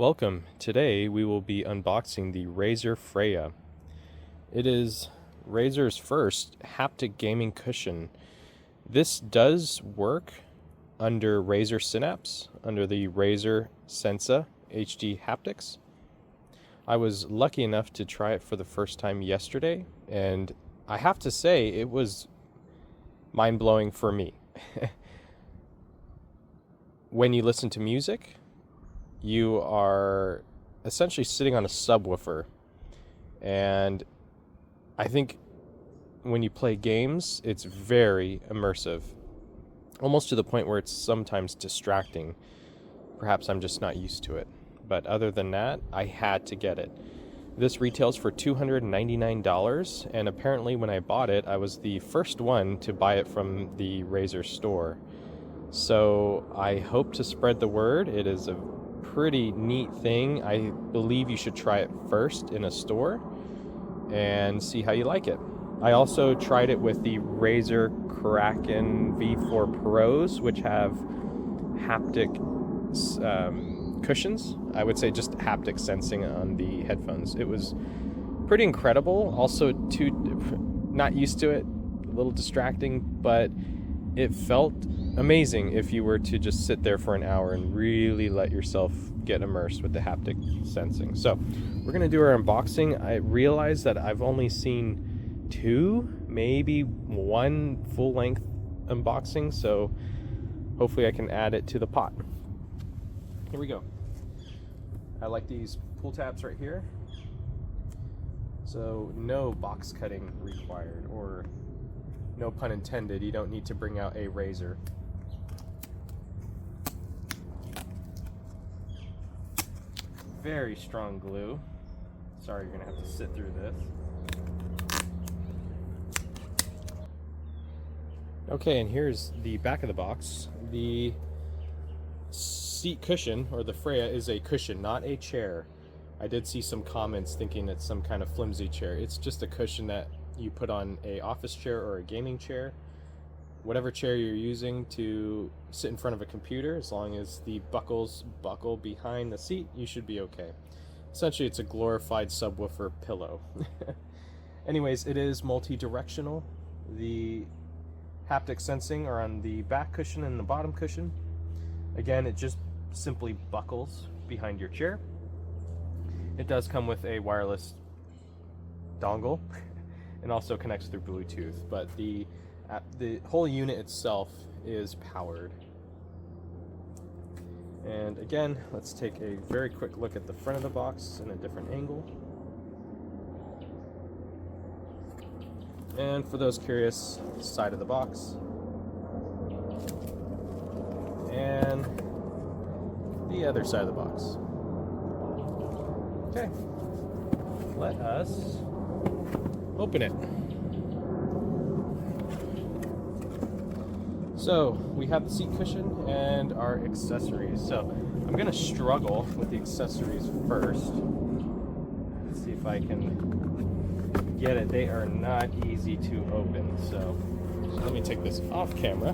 Welcome. Today we will be unboxing the Razer Freyja. It is Razer's first haptic gaming cushion. This does work under Razer Synapse, under the Razer Sensa HD haptics. I was lucky enough to try it for the first time yesterday, and I have to say it was mind-blowing for me. When you listen to music, you are essentially sitting on a subwoofer, and I think when you play games, it's very immersive, almost to the point where it's sometimes distracting. Perhaps I'm just not used to it, but other than that, I had to get it. This retails for $299, and apparently when I bought it, I was the first one to buy it from the Razer store. So I hope to spread the word. It is a pretty neat thing. I believe you should try it first in a store and see how you like it. I also tried it with the Razer Kraken V4 Pros, which have haptic cushions. I would say just haptic sensing on the headphones. It was pretty incredible. Also, not used to it, a little distracting, but it felt amazing if you were to just sit there for an hour and really let yourself get immersed with the haptic sensing. So we're going to do our unboxing. I realize that I've only seen two, maybe one full-length unboxing, so hopefully I can add it to the pot. Here we go. I like these pull tabs right here. So no box cutting required, or no pun intended, you don't need to bring out a razor. Very strong glue. Sorry, you're gonna have to sit through this. Okay, and here's the back of the box. The seat cushion, or the Freyja, is a cushion, not a chair. I did see some comments thinking it's some kind of flimsy chair. It's just a cushion that you put on a office chair or a gaming chair, whatever chair you're using to sit in front of a computer. As long as the buckles buckle behind the seat, you should be okay. Essentially, it's a glorified subwoofer pillow. Anyways, it is multi-directional. The haptic sensing are on the back cushion and the bottom cushion. Again, it just simply buckles behind your chair. It does come with a wireless dongle and also connects through Bluetooth, but the whole unit itself is powered. And again, let's take a very quick look at the front of the box in a different angle. And for those curious, side of the box. And the other side of the box. Okay, let us open it. So we have the seat cushion and our accessories. So I'm gonna struggle with the accessories first. Let's see if I can get it. They are not easy to open. So let me take this off camera.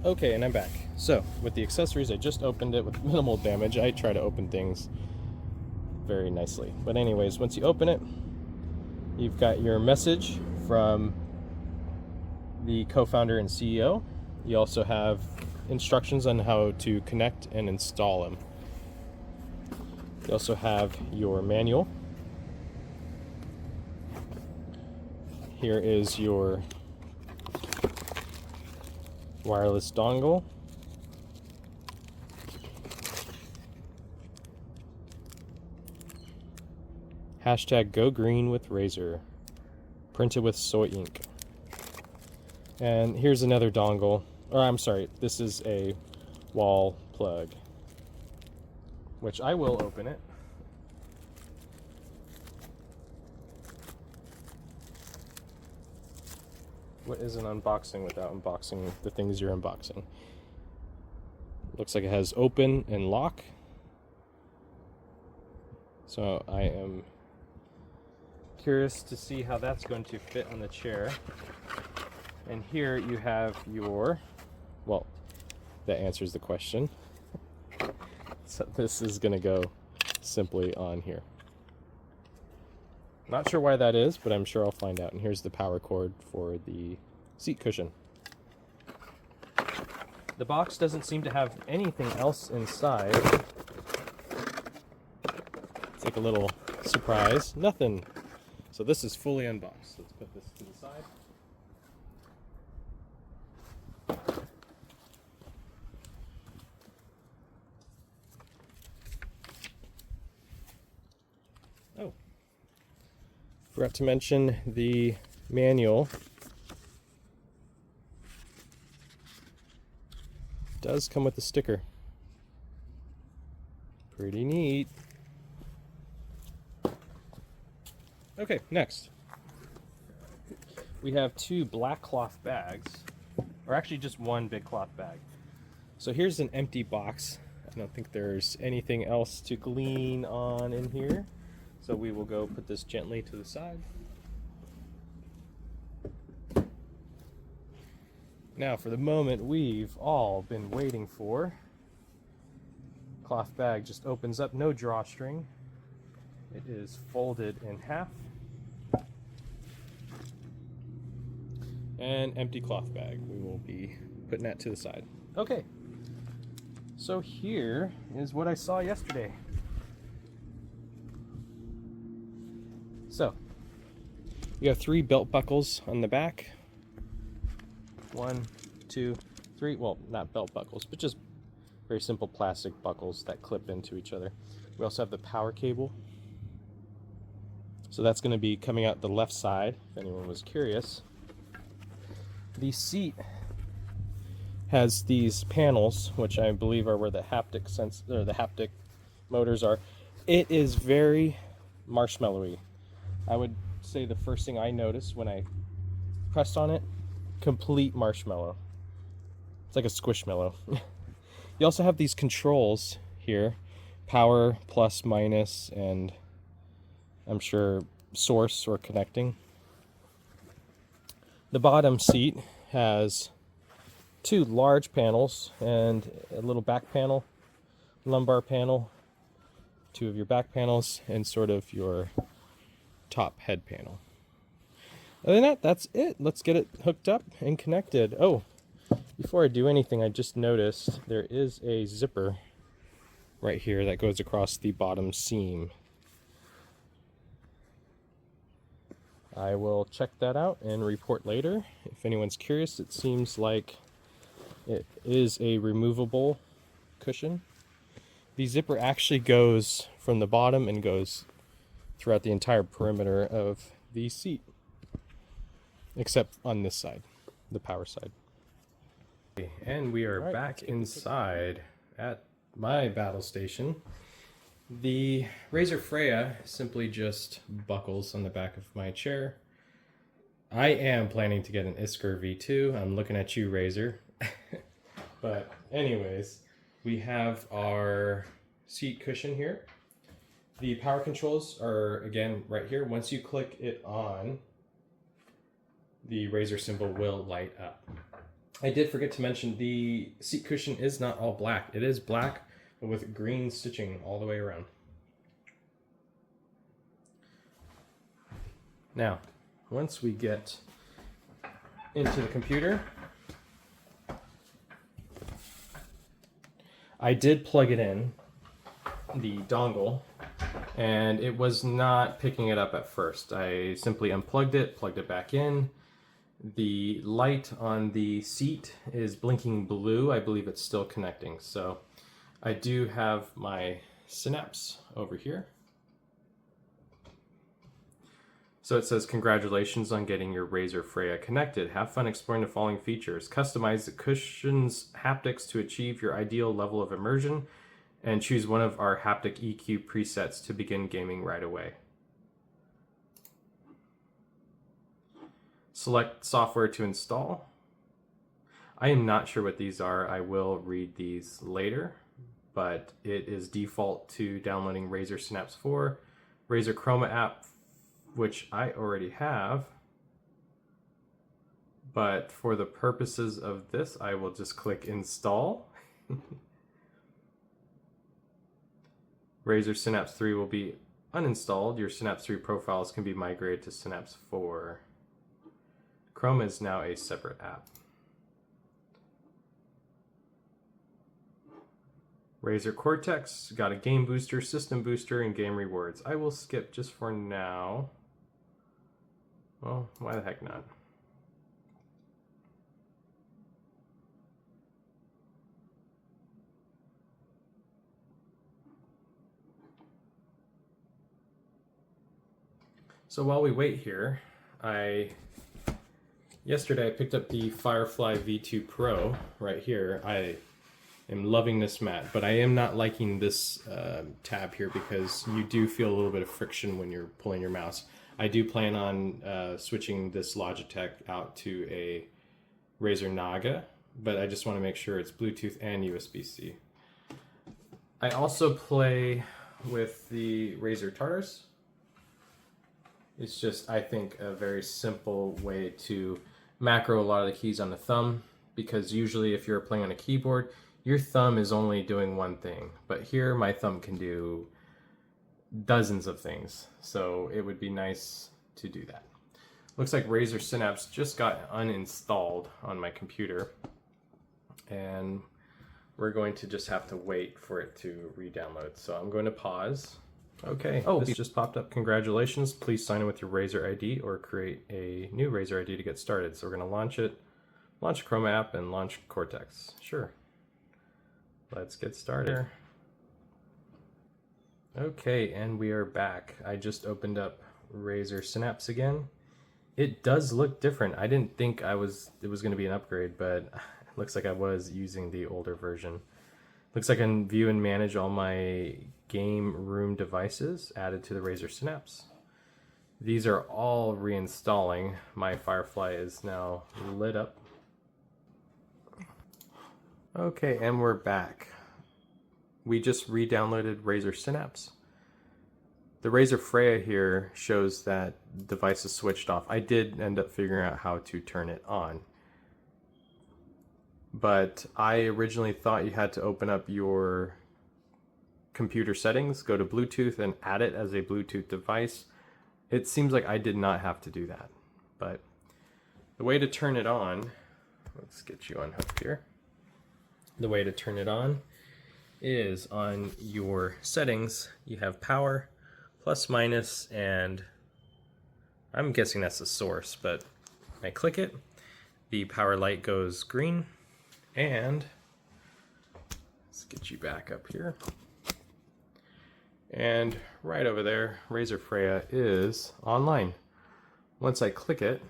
Okay, and I'm back. So with the accessories, I just opened it with minimal damage. I try to open things very nicely. But anyways, once you open it, you've got your message from the co-founder and CEO. You also have instructions on how to connect and install them. You also have your manual. Here is your wireless dongle. Hashtag Go Green with Razer, printed with soy ink. And here's another dongle, or I'm sorry, this is a wall plug, which I will open it. What is an unboxing without unboxing the things you're unboxing? Looks like it has open and lock. So I am curious to see how that's going to fit on the chair. And here you have your Well, that answers the question. So this is going to go simply on here. Not sure why that is, but I'm sure I'll find out. And here's the power cord for the seat cushion. The box doesn't seem to have anything else inside. It's like a little surprise. Nothing. So this is fully unboxed. Let's put this to the side. Oh, forgot to mention the manual does come with a sticker. Pretty neat. Okay, next. We have 2 black cloth bags, or actually just one big cloth bag. So here's an empty box. I don't think there's anything else to glean on in here. So we will go put this gently to the side. Now for the moment we've all been waiting for. Cloth bag just opens up, no drawstring. It is folded in half. And empty cloth bag. We will be putting that to the side. Okay. So here is what I saw yesterday. So, you have 3 belt buckles on the back. 1, 2, 3. Well, not belt buckles, but just very simple plastic buckles that clip into each other. We also have the power cable. So that's going to be coming out the left side, if anyone was curious. The seat has these panels, which I believe are where the haptic motors are. It is very marshmallowy. I would say the first thing I noticed when I pressed on it, complete marshmallow. It's like a squishmallow. You also have these controls here, power, plus, minus, and I'm sure source or connecting. The bottom seat has 2 large panels and a little back panel, lumbar panel, 2 of your back panels, and sort of your top head panel. Other than that, that's it. Let's get it hooked up and connected. Oh, before I do anything, I just noticed there is a zipper right here that goes across the bottom seam. I will check that out and report later. If anyone's curious, it seems like it is a removable cushion. The zipper actually goes from the bottom and goes throughout the entire perimeter of the seat, except on this side, the power side. And we are back inside at my battle station. The Razer Freyja simply just buckles on the back of my chair. I am planning to get an Isker V2. I'm looking at you, Razer. But anyways, we have our seat cushion here. The power controls are, again, right here. Once you click it on, the Razer symbol will light up. I did forget to mention the seat cushion is not all black. It is black, but with green stitching all the way around. Now, once we get into the computer, I did plug it in, the dongle, and it was not picking it up at first. I simply unplugged it, plugged it back in. The light on the seat is blinking blue. I believe it's still connecting. So I do have my synapse over here. So it says, congratulations on getting your Razer Freyja connected. Have fun exploring the following features. Customize the cushion's haptics to achieve your ideal level of immersion, and choose one of our haptic EQ presets to begin gaming right away. Select software to install. I am not sure what these are. I will read these later, but it is default to downloading Razer Synapse 4, Razer Chroma app, which I already have, but for the purposes of this, I will just click install. Razer Synapse 3 will be uninstalled. Your Synapse 3 profiles can be migrated to Synapse 4. Chrome is now a separate app. Razer Cortex got a game booster, system booster, and game rewards. I will skip just for now. Well, why the heck not? So while we wait here, yesterday I picked up the Firefly V2 Pro right here. I am loving this mat, but I am not liking this tab here because you do feel a little bit of friction when you're pulling your mouse. I do plan on switching this Logitech out to a Razer Naga, but I just want to make sure it's Bluetooth and USB-C. I also play with the Razer Tartarus. It's just, I think, a very simple way to macro a lot of the keys on the thumb, because usually if you're playing on a keyboard, your thumb is only doing one thing. But here, my thumb can do dozens of things, so it would be nice to do that. Looks like Razer Synapse just got uninstalled on my computer, and we're going to just have to wait for it to re-download. So I'm going to pause. Okay, oh, this just popped up. Congratulations. Please sign in with your Razer ID or create a new Razer ID to get started. So we're going to launch it, launch Chrome app, and launch Cortex. Sure. Let's get started. Okay, and we are back. I just opened up Razer Synapse again. It does look different. I didn't think it was going to be an upgrade, but it looks like I was using the older version. Looks like I can view and manage all my game room devices added to the Razer Synapse. These are all reinstalling. My Firefly is now lit up. Okay, and we're back. We just re-downloaded Razer Synapse. The Razer Freyja here shows that the device is switched off. I did end up figuring out how to turn it on. But I originally thought you had to open up your computer settings, go to Bluetooth, and add it as a Bluetooth device. It seems like I did not have to do that. But the way to turn it on, let's get you unhooked here. The way to turn it on is on your settings. You have power, plus, minus, and I'm guessing that's the source, but I click it, the power light goes green, and let's get you back up here. And right over there, Razer Freyja is online. Once I click it,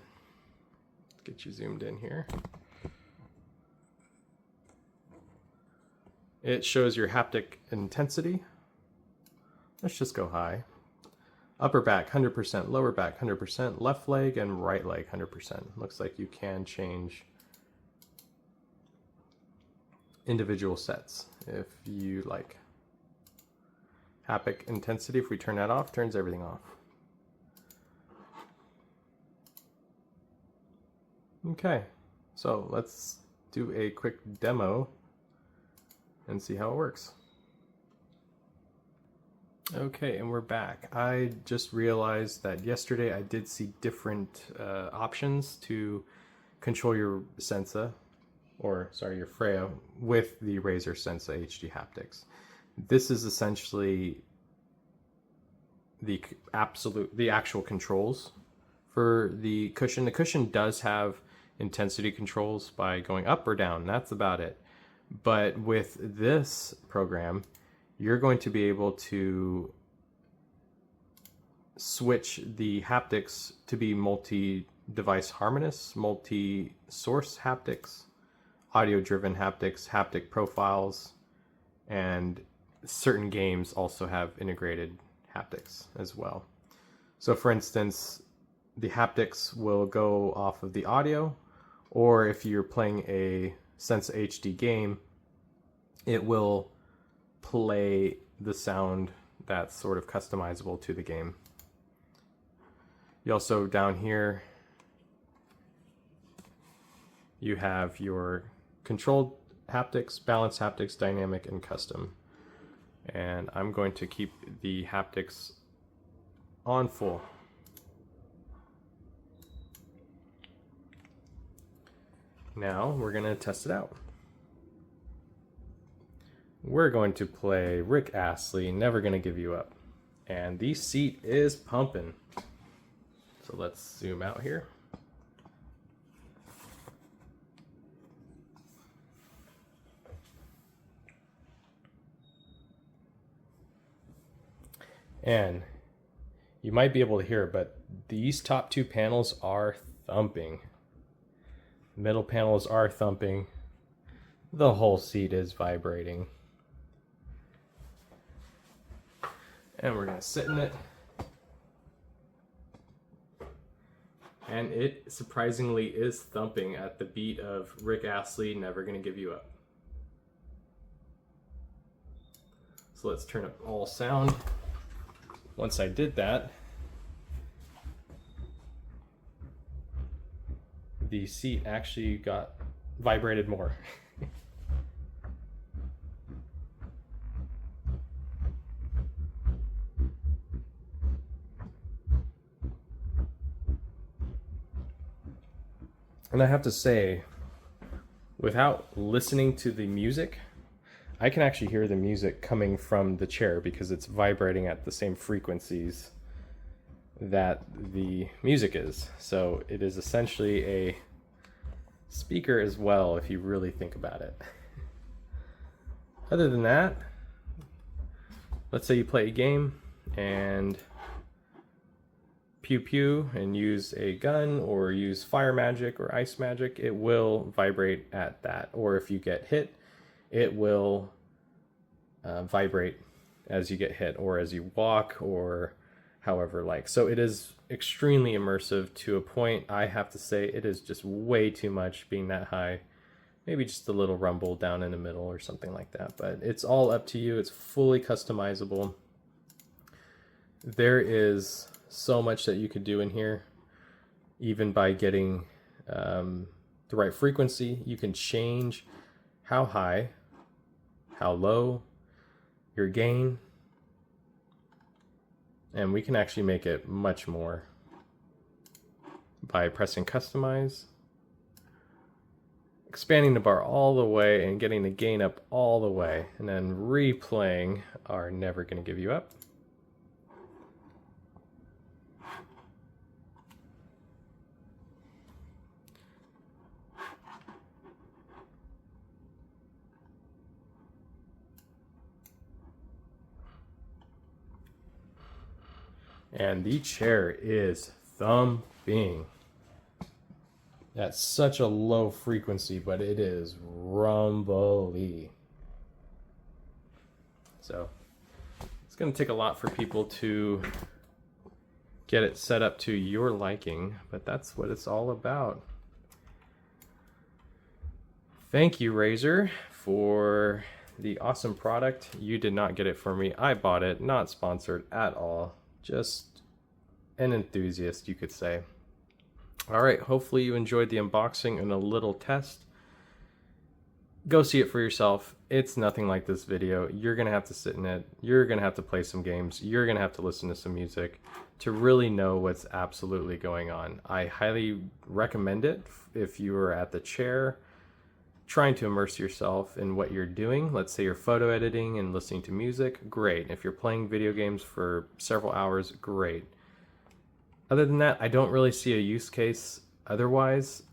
let's get you zoomed in here. It shows your haptic intensity. Let's just go high. Upper back 100%, lower back 100%, left leg and right leg 100%. Looks like you can change individual sets if you like. Haptic intensity, if we turn that off, turns everything off. Okay, so let's do a quick demo and see how it works. Okay, and we're back. I just realized that yesterday I did see different options to control your Sensa, or sorry, your Freyja with the Razer Sensa HD haptics. This is essentially the actual controls for the cushion. The cushion does have intensity controls by going up or down. That's about it. But with this program, you're going to be able to switch the haptics to be multi-device harmonious, multi-source haptics, audio-driven haptics, haptic profiles, and certain games also have integrated haptics as well. So for instance, the haptics will go off of the audio, or if you're playing a Sense HD game, it will play the sound that's sort of customizable to the game. You also, down here, You have your controlled haptics, balanced haptics, dynamic, and custom. And I'm going to keep the haptics on full. Now we're going to test it out. We're going to play Rick Astley, Never Gonna Give You Up. And the seat is pumping. So let's zoom out here. And you might be able to hear it, but these top two panels are thumping. Middle panels are thumping. The whole seat is vibrating. And we're gonna sit in it. And it surprisingly is thumping at the beat of Rick Astley, Never Gonna Give You Up. So let's turn up all sound. Once I did that, the seat actually got vibrated more. And I have to say, without listening to the music, I can actually hear the music coming from the chair because it's vibrating at the same frequencies that the music is. So it is essentially a speaker as well, if you really think about it. Other than that, let's say you play a game and pew pew and use a gun or use fire magic or ice magic, it will vibrate at that. Or if you get hit, it will vibrate as you get hit or as you walk or however like. So it is extremely immersive to a point. I have to say it is just way too much being that high. Maybe just a little rumble down in the middle or something like that, but it's all up to you. It's fully customizable. There is so much that you could do in here, even by getting the right frequency. You can change how high, how low, your gain, and we can actually make it much more by pressing customize, expanding the bar all the way and getting the gain up all the way, and then replaying our Never Gonna Give You Up. And the chair is thumping. That's such a low frequency, but it is rumbly. So it's going to take a lot for people to get it set up to your liking, but that's what it's all about. Thank you, Razer, for the awesome product. You did not get it for me. I bought it, not sponsored at all. Just an enthusiast, you could say. All right, hopefully you enjoyed the unboxing and a little test. Go see it for yourself. It's nothing like this video. You're gonna have to sit in it. You're gonna have to play some games. You're gonna have to listen to some music to really know what's absolutely going on. I highly recommend it if you are at the chair trying to immerse yourself in what you're doing. Let's say you're photo editing and listening to music, great. If you're playing video games for several hours, great. Other than that, I don't really see a use case otherwise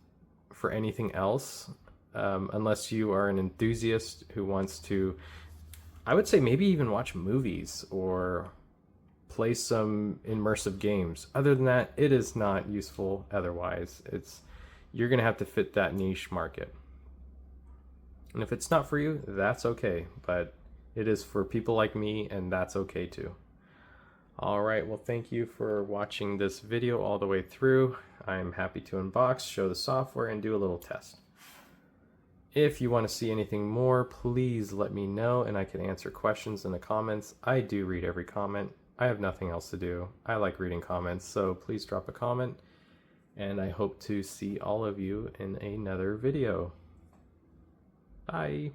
for anything else, unless you are an enthusiast who wants to, I would say maybe even watch movies or play some immersive games. Other than that, it is not useful otherwise. You're gonna have to fit that niche market. And if it's not for you, that's okay, but it is for people like me, and that's okay too. All right, well, thank you for watching this video all the way through. I'm happy to unbox, show the software, and do a little test. If you want to see anything more, please let me know, and I can answer questions in the comments. I do read every comment. I have nothing else to do. I like reading comments, so please drop a comment. and I hope to see all of you in another video. Bye.